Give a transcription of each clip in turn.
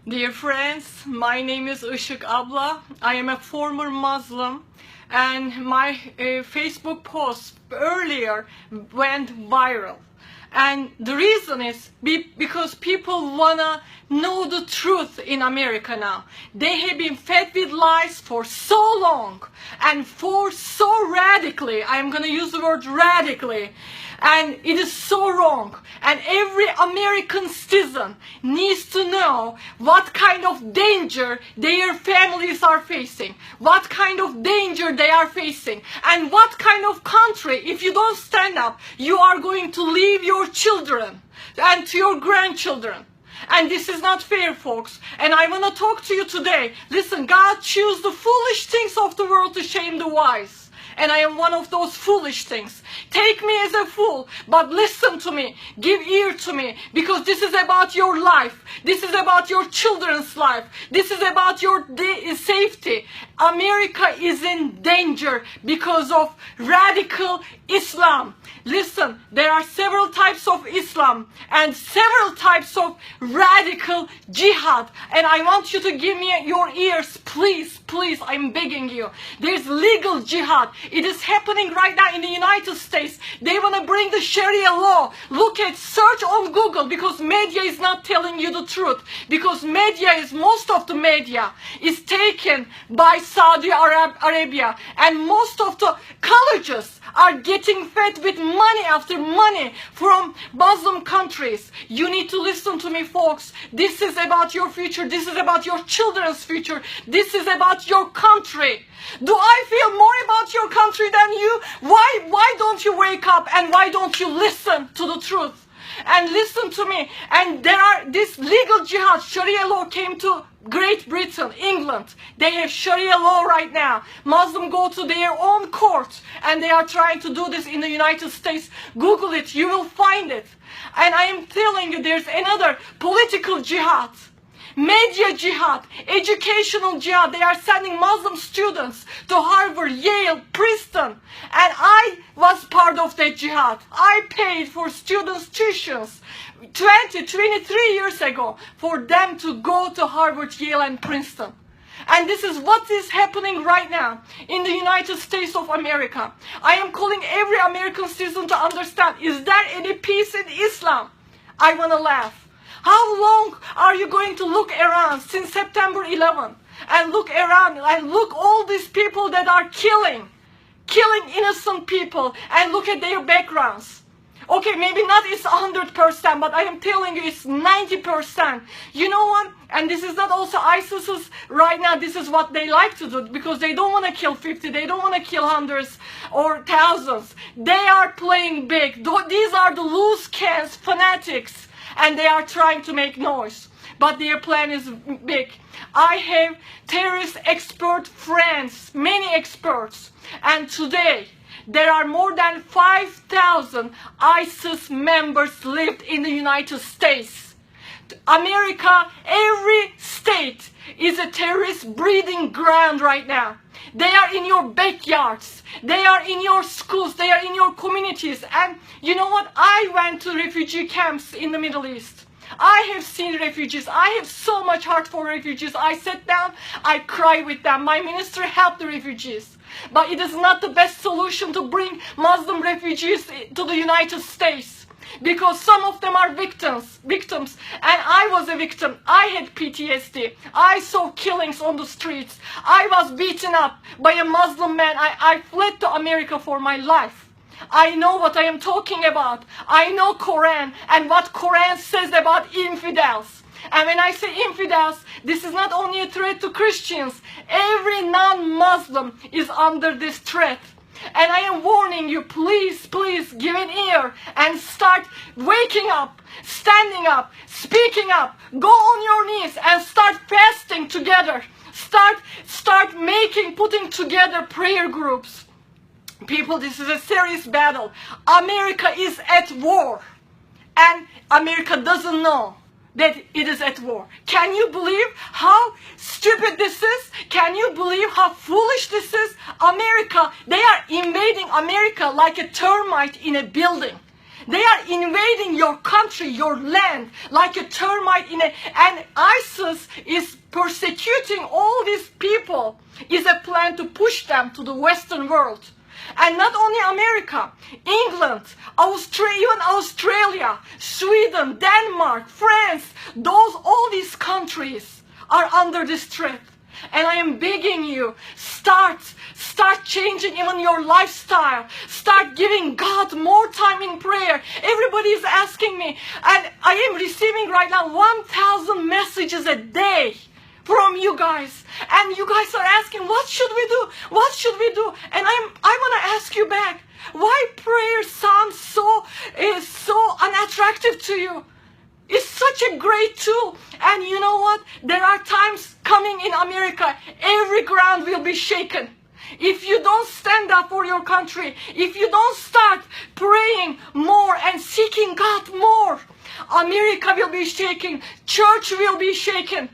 Dear friends, my name is Işık Abla. I am a former Muslim and my Facebook post earlier went viral. And the reason is because people wanna know the truth in America now. They have been fed with lies for so long and for so radically. I'm gonna use the word radically. And it is so wrong. And every American citizen needs to know what kind of danger their families are facing, what kind of danger they are facing, and what kind of country, if you don't stand up, you are going to leave your children and to your grandchildren. And this is not fair, folks. And I want to talk to you today. Listen, God chose the foolish things of the world to shame the wise. And I am one of those foolish things. Take me as a fool, but listen to me. Give ear to me, because this is about your life. This is about your children's life. This is about your safety. America is in danger because of radical Islam. Listen, there are several types of Islam and several types of radical jihad. And I want you to give me your ears, please, please, I'm begging you. There's legal jihad. It is happening right now in the United States. They want to bring the Sharia law. Look at, search on Google, because media is not telling you the truth. Because most of the media is taken by Saudi Arabia. And most of the colleges are getting fed with money after money from Muslim countries. You need to listen to me, folks. This is about your future. This is about your children's future. This is about your country. Do I feel more about your country than you? Why don't you wake up and why don't you listen to the truth? And listen to me. And this legal jihad, Sharia law came to Great Britain, England. They have Sharia law right now. Muslims go to their own court and they are trying to do this in the United States. Google it, you will find it. And I am telling you, there's another political jihad. Media jihad, educational jihad. They are sending Muslim students to Harvard, Yale, Princeton. And I was part of that jihad. I paid for students' tuitions 23 years ago for them to go to Harvard, Yale, and Princeton. And this is what is happening right now in the United States of America. I am calling every American citizen to understand, is there any peace in Islam? I want to laugh. How long are you going to look around since September 11 and look around and look all these people that are killing innocent people, and look at their backgrounds? Okay, maybe not it's 100%, but I am telling you it's 90%. You know what? And this is not also ISIS's right now. This is what they like to do, because they don't want to kill 50. They don't want to kill hundreds or thousands. They are playing big. These are the loose cannons, fanatics. And they are trying to make noise. But their plan is big. I have terrorist expert friends, many experts. And today, there are more than 5,000 ISIS members lived in the United States. America, every state is a terrorist breeding ground right now. They are in your backyards. They are in your schools. They are in your communities. And you know what? I went to refugee camps in the Middle East. I have seen refugees. I have so much heart for refugees. I sat down, I cry with them. My minister helped the refugees. But it is not the best solution to bring Muslim refugees to the United States. Because some of them are victims, and I was a victim. I had PTSD. I saw killings on the streets. I was beaten up by a Muslim man. I fled to America for my life. I know what I am talking about. I know Quran and what Quran says about infidels. And when I say infidels, this is not only a threat to Christians. Every non-Muslim is under this threat. And I am warning you, please, please give an ear and start waking up, standing up, speaking up. Go on your knees and start fasting together. Start putting together prayer groups. People, this is a serious battle. America is at war. And America doesn't know that it is at war. Can you believe how stupid this is? Can you believe how foolish this is? America, they are invading America like a termite in a building. They are invading your country, your land, like a termite and ISIS is persecuting all these people. Is a plan to push them to the Western world. And not only America, England, even Australia, Sweden, Denmark, France, all these countries are under this threat. And I am begging you, start changing even your lifestyle. Start giving God more time in prayer. Everybody is asking me, and I am receiving right now 1,000 messages a day from you guys. And you guys are asking, what should we do? What should we do? And I want to ask you back, why prayer sounds so unattractive to you? It's such a great tool. And you know what? There are times coming in America, every ground will be shaken. If you don't stand up for your country, if you don't start praying more and seeking God more, America will be shaken, church will be shaken.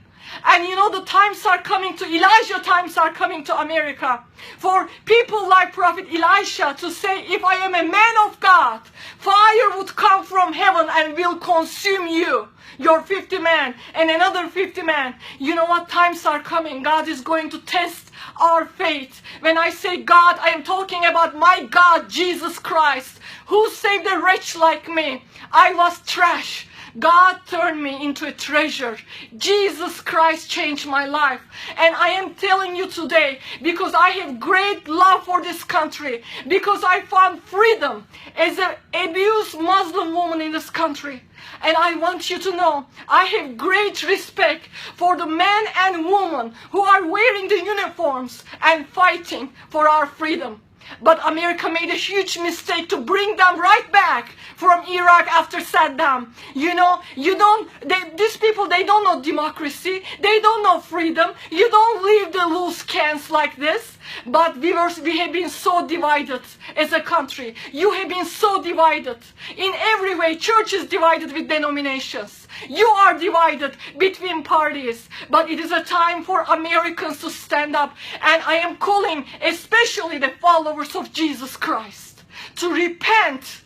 And you know, the times are coming to, Elijah times are coming to America. For people like Prophet Elisha to say, if I am a man of God, fire would come from heaven and will consume you. Your 50 men and another 50 men. You know what? Times are coming. God is going to test our faith. When I say God, I am talking about my God, Jesus Christ, who saved a wretch like me. I was trash. God turned me into a treasure. Jesus Christ changed my life. And I am telling you today, because I have great love for this country, because I found freedom as an abused Muslim woman in this country. And I want you to know, I have great respect for the men and women who are wearing the uniforms and fighting for our freedom. But America made a huge mistake to bring them right back from Iraq after Saddam. You know, these people, they don't know democracy. They don't know freedom. You don't leave the loose cans like this. But we have been so divided as a country. You have been so divided. In every way, church is divided with denominations. You are divided between parties. But it is a time for Americans to stand up. And I am calling especially the followers of Jesus Christ to repent.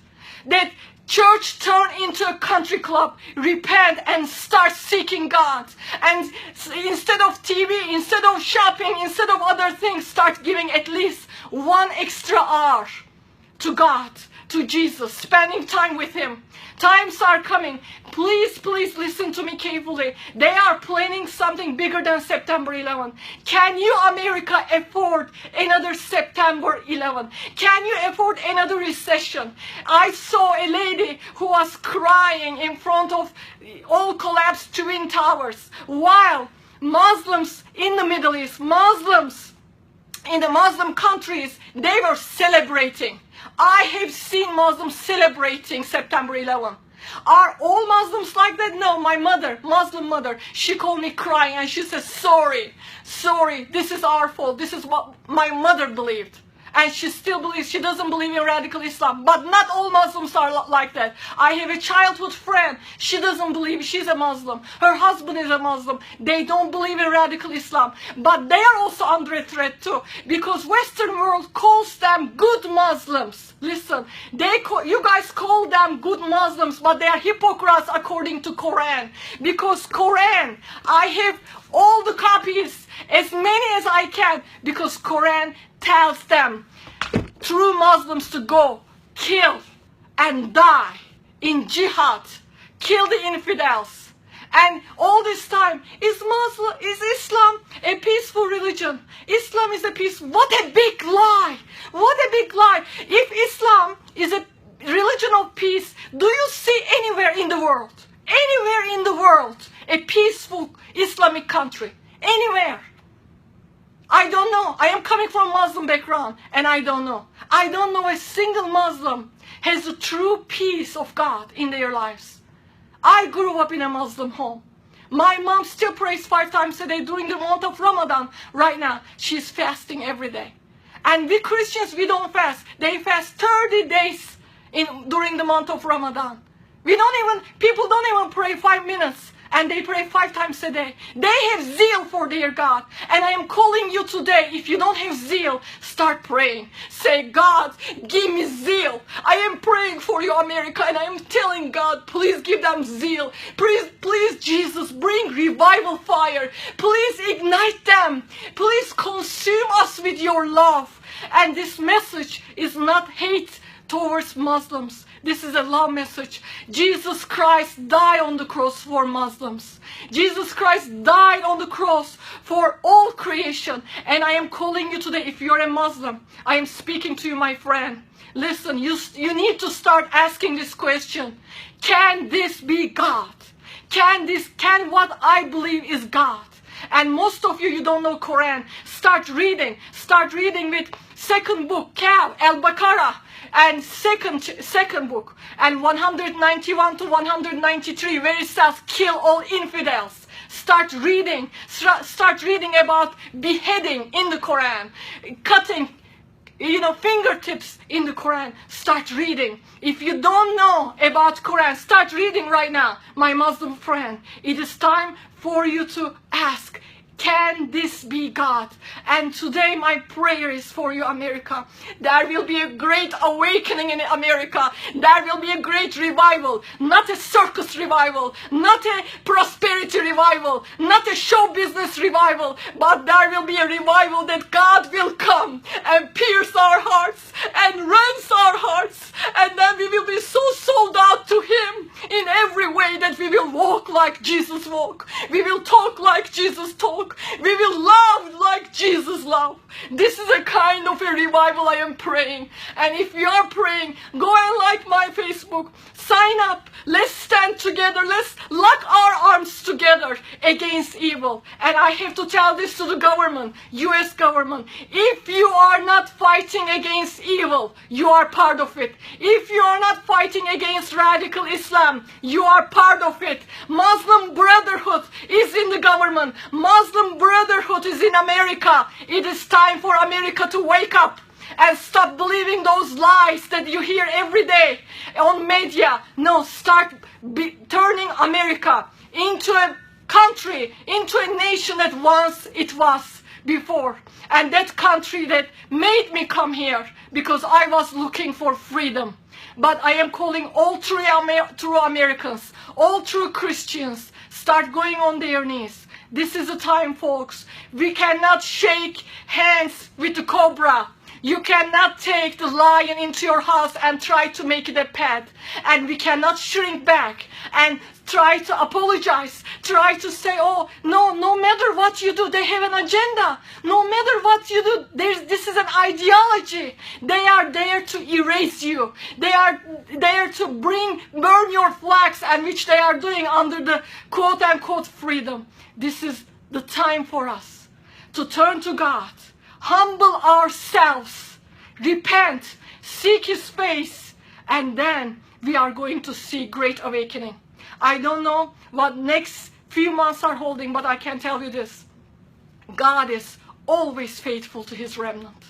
That church turn into a country club. Repent and start seeking God. And instead of TV, instead of shopping, instead of other things, start giving at least 1 extra hour to God, to Jesus, spending time with Him. Times are coming. Please, please listen to me carefully. They are planning something bigger than September 11. Can you, America, afford another September 11? Can you afford another recession? I saw a lady who was crying in front of all collapsed Twin Towers, while Muslims in the Middle East, Muslims in the Muslim countries, they were celebrating. I have seen Muslims celebrating September 11. Are all Muslims like that? No, my mother, Muslim mother, she called me crying and she said, sorry, this is our fault. This is what my mother believed. And she still believes, she doesn't believe in radical Islam. But not all Muslims are like that. I have a childhood friend. She doesn't believe, she's a Muslim. Her husband is a Muslim. They don't believe in radical Islam. But they are also under a threat too. Because Western world calls them good Muslims. Listen, you guys call them good Muslims, but they are hypocrites according to Quran. Because Quran, I have all the copies, as many as I can, because Quran tells them, true Muslims, to go kill and die in jihad, kill the infidels. And all this time, is Islam a peaceful religion? Islam is a peace. What a big lie! What a big lie! If Islam is a religion of peace, do you see anywhere in the world, a peaceful Islamic country? Anywhere? I don't know. I am coming from a Muslim background and I don't know. I don't know a single Muslim has the true peace of God in their lives. I grew up in a Muslim home. My mom still prays 5 times a day during the month of Ramadan. Right now, she's fasting every day. And we Christians, we don't fast. They fast 30 days during the month of Ramadan. People don't even pray 5 minutes and they pray 5 times a day. They have zeal for their God. And I am calling you today, if you don't have zeal, start praying. Say, God, give me zeal. I am praying for you, America, and I am telling God, please give them zeal. Please, Jesus, bring revival fire. Please ignite them. Please consume us with your love. And this message is not hate towards Muslims. This is a love message. Jesus Christ died on the cross for Muslims. Jesus Christ died on the cross for all creation. And I am calling you today, if you're a Muslim, I am speaking to you, my friend. Listen, you need to start asking this question. Can this be God? Can what I believe is God? And most of you don't know Quran. Start reading. Start reading with second book, Kahf, Al-Baqarah, and second book, and 191 to 193, where it says, kill all infidels. Start reading. Start reading about beheading in the Quran, cutting fingertips in the Quran. Start reading. If you don't know about Quran, start reading right now, my Muslim friend. It is time for you to ask, can this be God? And today my prayer is for you, America. There will be a great awakening in America. There will be a great revival. Not a circus revival. Not a prosperity revival. Not a show business revival. But there will be a revival that God will come and pierce our hearts and rends our hearts. And then we will be so sold out to Him in every way that we will walk like Jesus walked. We will talk like Jesus talked. We will love like Jesus loved. This is a kind of a revival I am praying. And if you are praying, go and like my Facebook. Sign up. Let's stand together. Let's lock our arms together against evil. And I have to tell this to the government, US government. If you are not fighting against evil, you are part of it. If you are not fighting against radical Islam, you are part of it. Muslim Brotherhood is in the government. Muslim Brotherhood is in America. It is time for America to wake up and stop believing those lies that you hear every day on media. No, start turning America into a country, into a nation that once it was before. And that country that made me come here because I was looking for freedom. But I am calling all true Americans, all true Christians, start going on their knees. This is the time, folks. We cannot shake hands with the cobra. You cannot take the lion into your house and try to make it a pet. And we cannot shrink back and try to apologize. Try to say, oh, no matter what you do, they have an agenda. No matter what you do, this is an ideology. They are there to erase you. They are there to burn your flags, and which they are doing under the quote-unquote freedom. This is the time for us to turn to God, humble ourselves, repent, seek His face, and then we are going to see great awakening. I don't know what next few months are holding, but I can tell you this. God is always faithful to His remnant.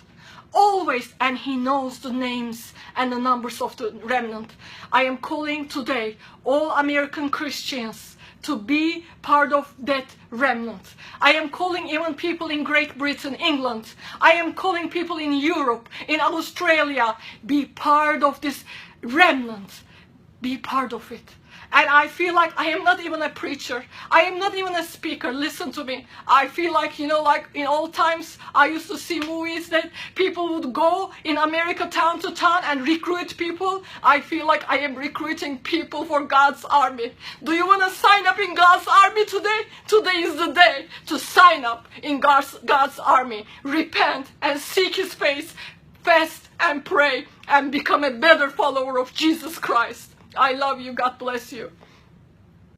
Always, and He knows the names and the numbers of the remnant. I am calling today all American Christians to be part of that remnant. I am calling even people in Great Britain, England. I am calling people in Europe, in Australia. Be part of this remnant. Be part of it. And I feel like I am not even a preacher. I am not even a speaker. Listen to me. I feel like, like in old times, I used to see movies that people would go in America town to town and recruit people. I feel like I am recruiting people for God's army. Do you want to sign up in God's army today? Today is the day to sign up in God's army. Repent and seek His face. Fast and pray and become a better follower of Jesus Christ. I love you. God bless you.